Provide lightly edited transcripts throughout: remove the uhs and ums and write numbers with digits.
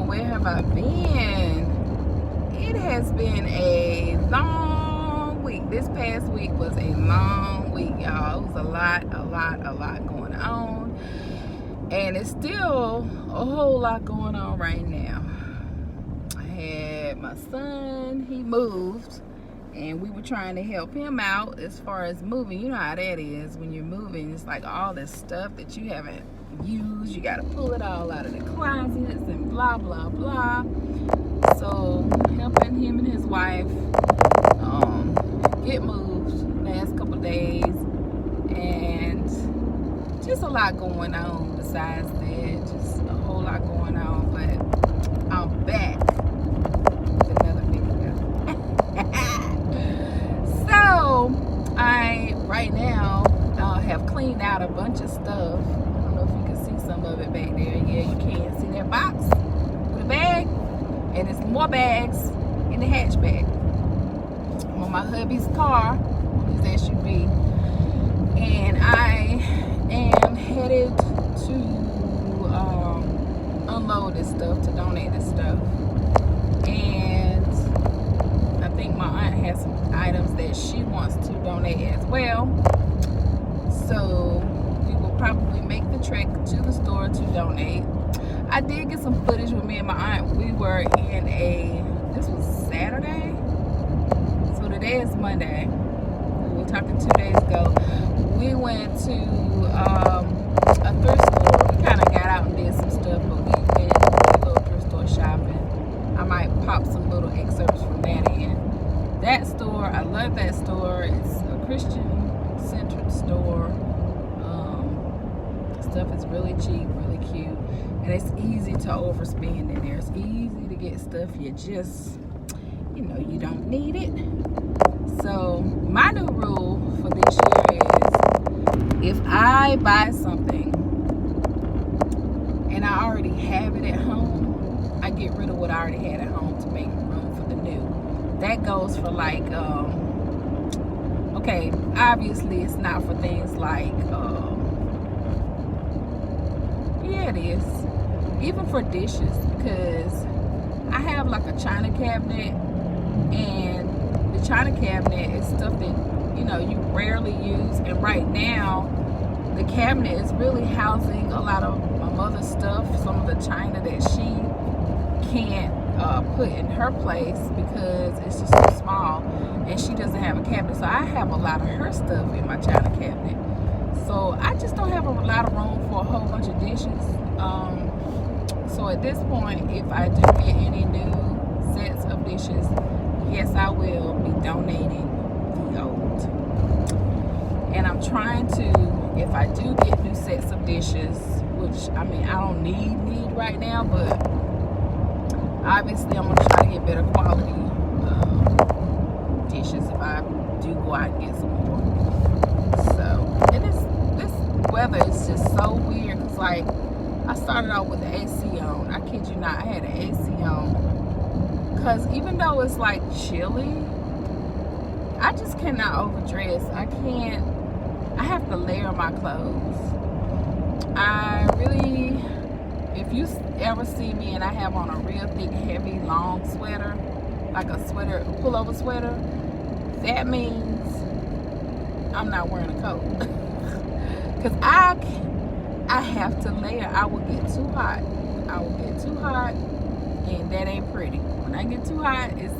where have I been? It has been a long week. This past week was a long week, y'all. It was a lot going on. And it's still a whole lot going on right now. I had my son, he moved, and we were trying to help him out as far as moving. You know how that is when you're moving. It's like all this stuff that you haven't used. You got to pull it all out of the closets and blah, blah, blah. So helping him and his wife get moved last couple of days. And just a lot going on besides that. Just a whole lot going on. But I'm back with another video. So I right now have cleaned out a bunch of stuff. I don't know if you can see some of it back there. Yeah, you can. See that box with a bag? And there's more bags in the hatchback. I'm on my hubby's car, on his SUV. And I am headed to unload this stuff, to donate this stuff. And I think my aunt has some items that she wants to donate as well. So we will probably make the trek to the store to donate. I did get some footage with me and my aunt. We were in this was Saturday. So today is Monday. We were talking 2 days ago. We went to a thrift store. We kind of got out and did some stuff, but we went to a little thrift store shopping. I might pop some little excerpts from that in. That store, I love that store. It's a Christian-centered store. Stuff is really cheap, really cute, and it's easy to overspend in there. It's easy to get stuff you just, you don't need it. So my new rule for this year is, if I buy something and I already have it at home, I get rid of what I already had at home to make room for the new. That goes for like, okay, obviously it's not for things like, yeah, it is. Even for dishes, because I have like a china cabinet, and the china cabinet is stuff that, you rarely use. And right now, the cabinet is really housing a lot of my mother's stuff, some of the china that she can't put in her place because it's just too small, and she doesn't have a cabinet. So I have a lot of her stuff in my china cabinet. So I just don't have a lot of room for a whole bunch of dishes. So at this point, if I do get any new sets of dishes, yes, I will be donating the old. And I'm trying to, if I do get new sets of dishes, which, I don't need right now, but obviously I'm going to try to get better quality dishes if I do go out and get some more. So, and this weather is just so weird, because like, I started out with the AC on. I kid you not, I had the AC on. Because even though it's like chilly, I just cannot overdress. I have to layer my clothes. I really, if you ever see me and I have on a real thick, heavy, long sweater, like a sweater, a pullover sweater, that means I'm not wearing a coat. Because I have to layer. I will get too hot. And that ain't pretty. When I get too hot, it's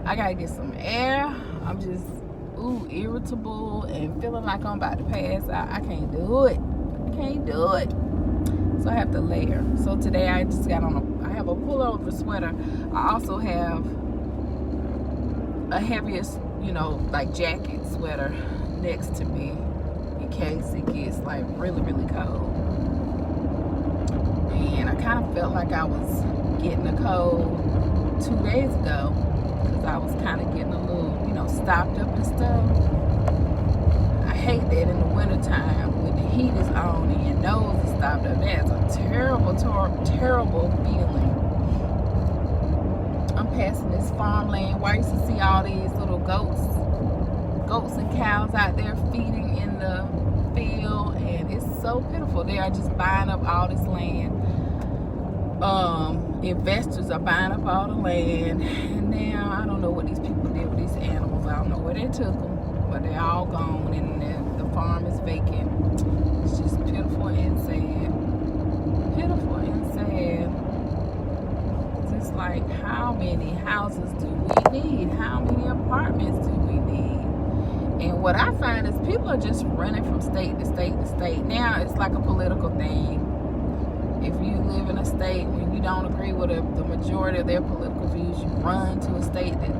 I gotta get some air. I'm just irritable and feeling like I'm about to pass out. I can't do it. So I have to layer. So today I just got on I have a pullover sweater. I also have a heavier, like jacket sweater next to me, in case it gets like really, really cold. And I kind of felt like I was getting a cold 2 days ago, because I was kind of getting a little, stopped up and stuff. I hate that in the wintertime when the heat is on and your nose is stopped up. That's a terrible, terrible feeling. I'm passing this farmland where I used to see all these little goats and cows out there feeding in the field, and it's so pitiful. They are just buying up all this land. investors are buying up all the land, and now I don't know what these people did with these animals. I don't know where they took them, but they're all gone, and the farm is vacant. It's just pitiful and sad. Pitiful and sad. It's like, how many houses do we need? How many apartments do we need? And what I find is people are just running from state to state to state. Now it's like a political thing. If you live in a state and you don't agree with the majority of their political views, you run to a state that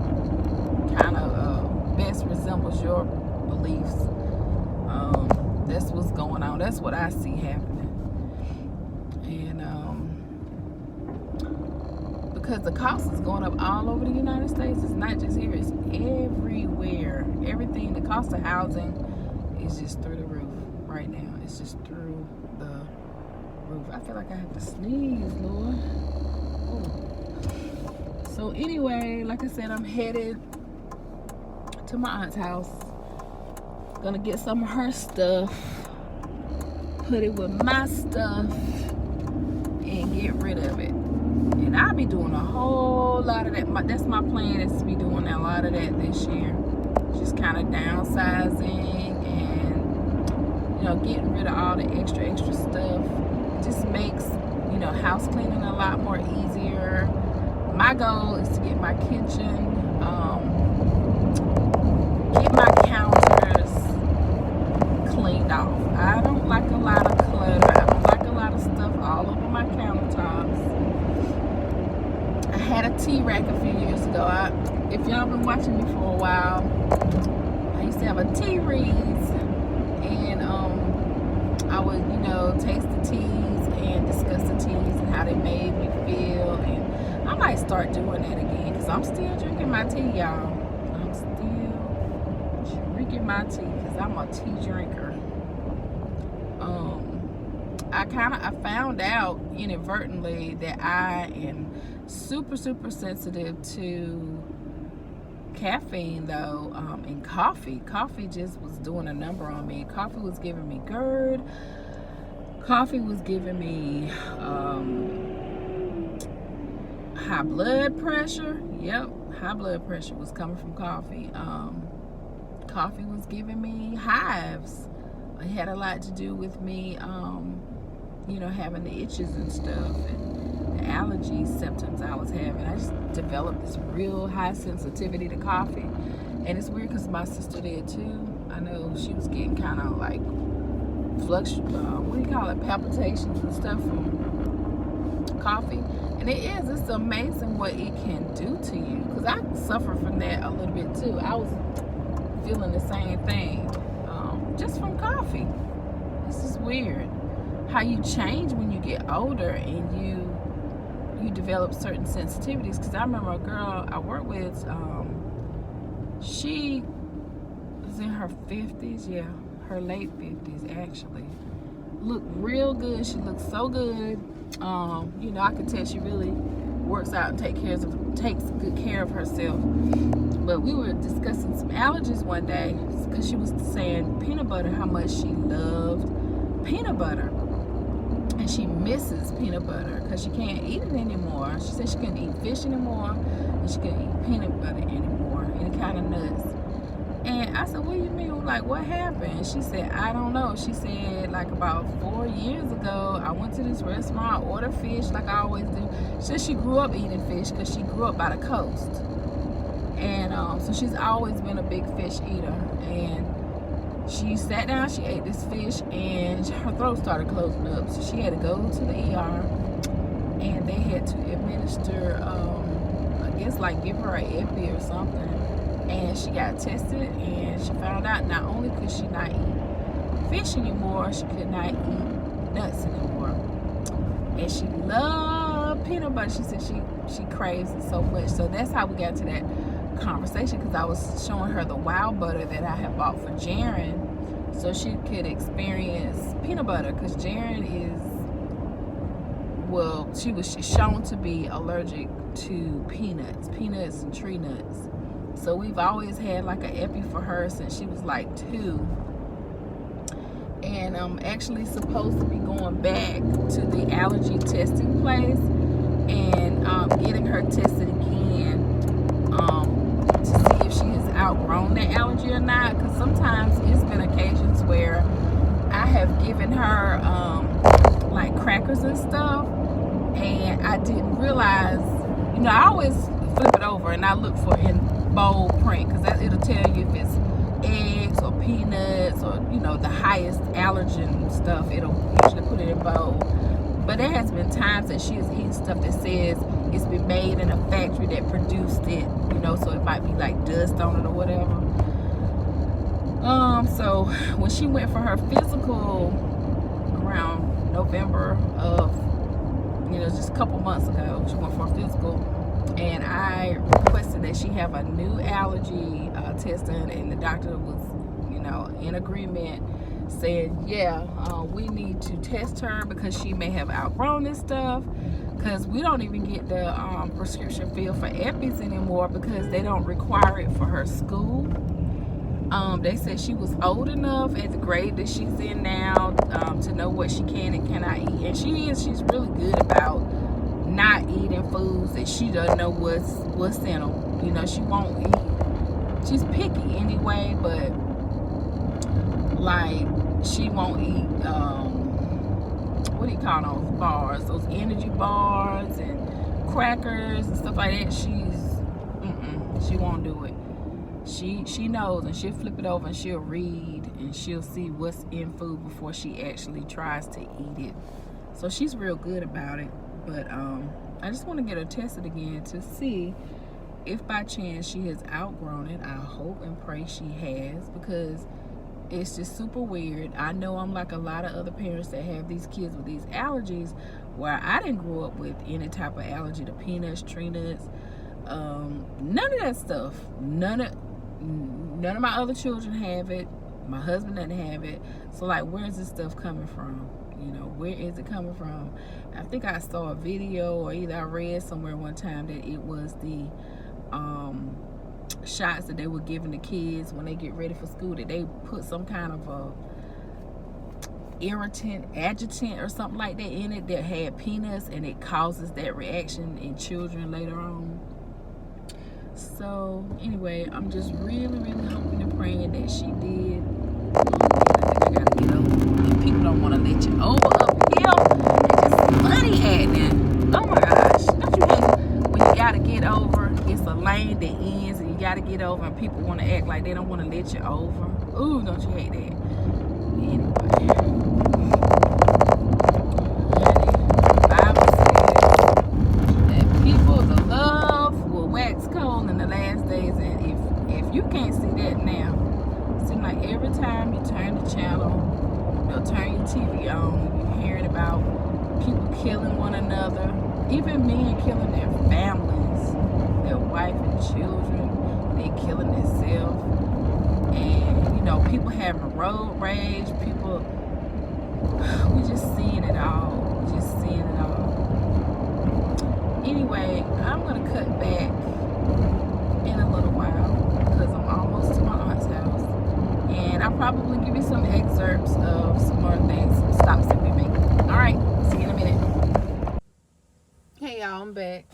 kind of best resembles your beliefs. That's what's going on. That's what I see happening. And because the cost is going up all over the United States, it's not just here, it's everywhere. Everything, the cost of housing is just through the roof right now. It's just through the roof. I feel like I have to sneeze, Lord. Ooh. So anyway, like I said, I'm headed to my aunt's house. Gonna get some of her stuff, put it with my stuff, and get rid of it. And I'll be doing a whole lot of that. That's my plan, is to be doing a lot of that this year. Just kind of downsizing and, you know, getting rid of all the extra stuff. It just makes, you know, house cleaning a lot more easier. My goal is to get my kitchen, get my counters cleaned off. I don't like a lot of clutter. I don't like a lot of stuff all over my countertops. I had a tea rack a few years ago. If y'all been watching me for a while, I used to have a tea reads, and I would, you know, taste the teas and discuss the teas and how they made me feel. And I might start doing that again, because I'm still drinking my tea, y'all. I'm still drinking my tea because I'm a tea drinker. I found out inadvertently that I am super sensitive to caffeine, though, and coffee. Coffee just was doing a number on me. Coffee was giving me GERD. Coffee was giving me high blood pressure. Yep, high blood pressure was coming from coffee. Coffee was giving me hives. It had a lot to do with me, you know, having the itches and stuff, and the allergy symptoms I was having. I just developed this real high sensitivity to coffee. And it's weird because my sister did too. I know she was getting kind of like palpitations and stuff from coffee. And it's amazing what it can do to you, because I suffer from that a little bit too. I was feeling the same thing, just from coffee. This is weird how you change when you get older and you develop certain sensitivities. Because I remember a girl I worked with, she was in her 50s, yeah, her late 50s actually. Looked real good. She looked so good. You know, I could tell she really works out and takes good care of herself. But we were discussing some allergies one day, because she was saying peanut butter, how much she loved peanut butter. And she misses peanut butter because she can't eat it anymore. She said she couldn't eat fish anymore, and she couldn't eat peanut butter anymore, any kind of nuts. And I said, what do you mean? Like, what happened? She said, I don't know. She said, like, about 4 years ago, I went to this restaurant, ordered fish like I always do. She said she grew up eating fish because she grew up by the coast. And so she's always been a big fish eater. And she sat down, she ate this fish, and her throat started closing up. So she had to go to the ER, and they had to administer, I guess, like give her an epi or something. And she got tested, and she found out not only could she not eat fish anymore, she could not eat nuts anymore. And she loved peanut butter. She said she craves it so much. So that's how we got to that conversation, because I was showing her the wild butter that I had bought for Jaren, so she could experience peanut butter, because Jaren she was shown to be allergic to peanuts and tree nuts. So we've always had like an epi for her since she was like 2. And I'm actually supposed to be going back to the allergy testing place and getting her tested again to see if she has outgrown that allergy or not. Because sometimes it's been occasions where I have given her like crackers and stuff, and I didn't realize, you know, I always flip it over and I look for in bold print, because it'll tell you if it's eggs or peanuts or, you know, the highest allergen stuff. It'll usually put it in bold. But there has been times that she has eaten stuff that says it's been made in a factory that produced it, you know, so it might be like dust on it or whatever. So when she went for her physical around November of, you know, just a couple months ago, she went for a physical, and I requested that she have a new allergy test done, and the doctor was, you know, in agreement, saying, yeah, we need to test her because she may have outgrown this stuff, because we don't even get the prescription filled for Epis anymore because they don't require it for her school. They said she was old enough at the grade that she's in now to know what she can and cannot eat, and she's really good about not eating foods that she doesn't know what's in them. You know, she won't eat. She's picky anyway, but like she won't eat what do you call those bars, those energy bars and crackers and stuff like that. She won't do it. She knows, and she'll flip it over and she'll read and she'll see what's in food before she actually tries to eat it. So she's real good about it. But I just want to get her tested again to see if by chance she has outgrown it. I hope and pray she has, because it's just super weird. I know I'm like a lot of other parents that have these kids with these allergies, where I didn't grow up with any type of allergy to peanuts, tree nuts, none of that stuff. None of my other children have it. My husband doesn't have it. So like, where's this stuff coming from? You know, where is it coming from? I think I saw a video, or either I read somewhere one time that it was the shots that they were giving the kids when they get ready for school, that they put some kind of a irritant, adjutant or something like that in it that had peanuts, and it causes that reaction in children later on. So anyway, I'm just really hoping and praying that she did. I think I gotta get over. And people don't want to let you over uphill. They're just funny acting. Oh my gosh, don't you hate when you gotta get over? It's a lane that ends, and you gotta get over, and people want to act like they don't want to let you over. Ooh, don't you hate that? Anyway. You can't see that now. It seems like every time you turn the channel, turn your TV on, you're hearing about people killing one another, even men killing their families, their wife and children. They killing themselves, and you know, people having road rage. People, we just seeing it all. We just seeing it all. Anyway, I'm gonna cut back in a little while, because I'm almost to my aunt's house, and I'll probably give you some excerpts of some more things, some stops that we make. All right, see you in a minute. Hey y'all, I'm back.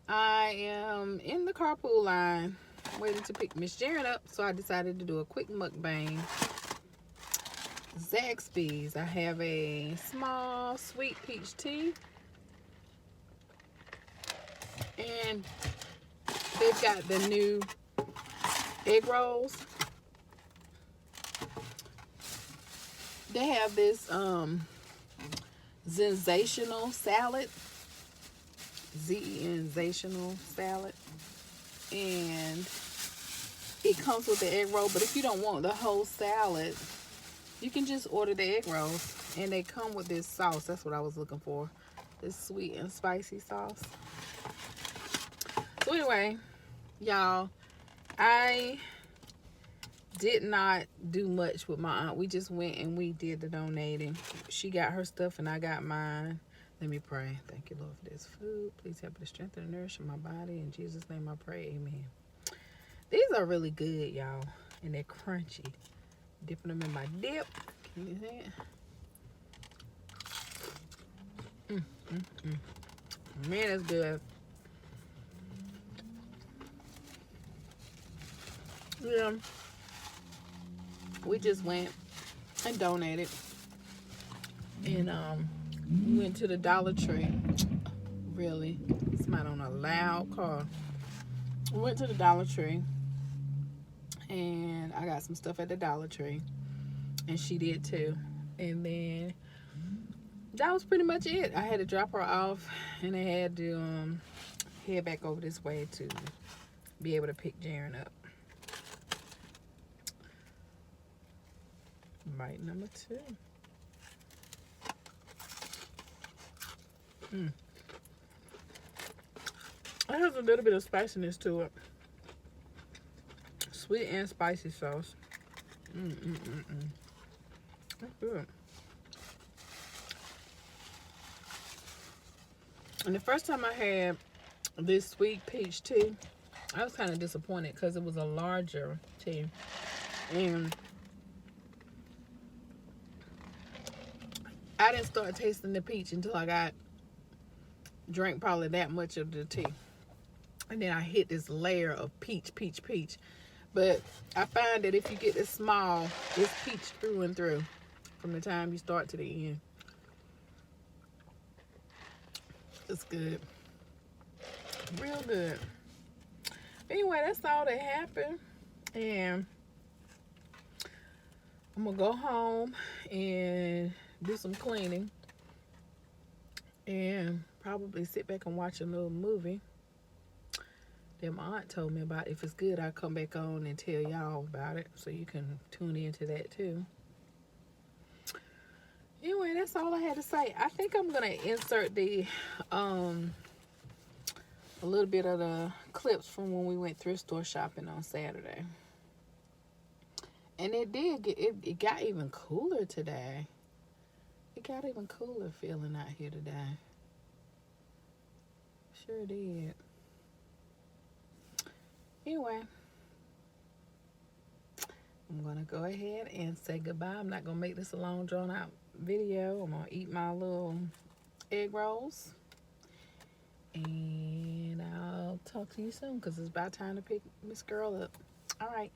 I am in the carpool line waiting to pick Miss Jared up, so I decided to do a quick mukbang. Zaxby's. I have a small sweet peach tea, and they've got the new egg rolls. They have this sensational salad, sensational salad, and it comes with the egg roll. But if you don't want the whole salad, you can just order the egg rolls, and they come with this sauce. That's what I was looking for, this sweet and spicy sauce. So anyway, y'all, I did not do much with my aunt. We just went and we did the donating. She got her stuff and I got mine. Let me pray. Thank you, Lord, for this food. Please help me to strengthen and nourish my body. In Jesus' name I pray, amen. These are really good, y'all, and they're crunchy. Dipping them in my dip. Can you see it? Man, it's good. Yeah. We just went and donated. And we went to the Dollar Tree. Really? Somebody on a loud car. We went to the Dollar Tree. And I got some stuff at the Dollar Tree. And she did too. And then that was pretty much it. I had to drop her off. And I had to head back over this way to be able to pick Jaren up. Bite number 2. It has a little bit of spiciness to it. Sweet and spicy sauce. That's good. And the first time I had this sweet peach tea, I was kind of disappointed because it was a larger tea. And I didn't start tasting the peach until I drank probably that much of the tea. And then I hit this layer of peach. But I find that if you get this small, it's peach through and through from the time you start to the end. It's good. Real good. Anyway, that's all that happened. And I'm going to go home and do some cleaning. And probably sit back and watch a little movie that my aunt told me about. If it's good, I'll come back on and tell y'all about it so you can tune into that too. Anyway, that's all I had to say. I think I'm gonna insert the a little bit of the clips from when we went thrift store shopping on Saturday. And it got even cooler today. It got even cooler feeling out here today. Sure did. Anyway, I'm gonna go ahead and say goodbye. I'm not gonna make this a long drawn out video. I'm gonna eat my little egg rolls, and I'll talk to you soon because it's about time to pick Miss Girl up. All right.